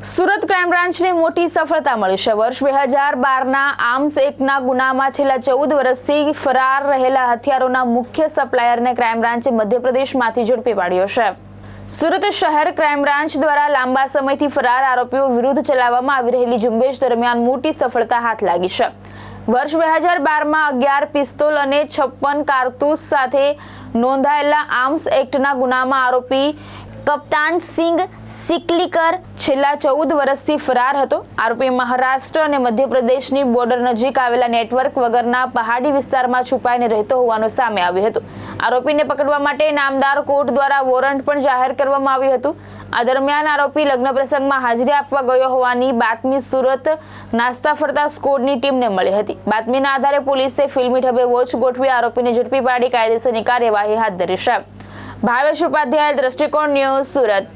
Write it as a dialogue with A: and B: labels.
A: Surat crime બ્રાન્ચને મોટી સફળતા મળી છે। વર્ષ 2012ના આર્મ્સ એક્ટના ગુનામાં છેલ્લા 14 વર્ષથી ફરાર રહેલા હથિયારોના મુખ્ય સપ્લાયરને ક્રાઇમ બ્રાન્ચે મધ્યપ્રદેશમાંથી ઝડપી પાડ્યો છે। સુરત શહેર ક્રાઇમ બ્રાન્ચ દ્વારા લાંબા સમયથી ફરાર આરોપીઓ વિરુદ્ધ ચલાવવામાં આવી રહેલી ઝુંબેશ દરમિયાન મોટી સફળતા હાથ લાગી છે। વર્ષ 2012માં 11 પિસ્તોલ અને 56 કારતૂસ સાથે નોંધાયેલા આર્મ્સ એક્ટના ગુનામાં આરોપી કપ્તાન સિંઘ સિકલીકર છેલ્લા 14 વર્ષથી ફરાર હતો। આરોપી મહારાષ્ટ્ર અને મધ્યપ્રદેશની બોર્ડર નજીક આવેલા નેટવર્ક વગરના પહાડી વિસ્તારમાં છુપાઈને રહેતો હોવાનું સામે આવ્યું હતું। આરોપીને પકડવા માટે નામદાર કોર્ટ દ્વારા વોરંટ પણ જાહેર કરવામાં આવ્યું હતું। આ દરમિયાન આરોપી લગ્ન પ્રસંગમાં હાજરી આપવા ગયો હોવાની બાતમી સુરત નાસ્તા ફરતા સ્કોડની ટીમને મળી હતી। બાતમીના આધારે પોલીસે ફિલ્મી ઢબે વોચ ગોઠવી આરોપીને ઝડપી પાડી કાયદેસરની કાર્યવાહી હાથ ધરી છે। ભાવેશ ઉપાધ્યાય, દ્રષ્ટિકોણ ન્યૂઝ, સુરત।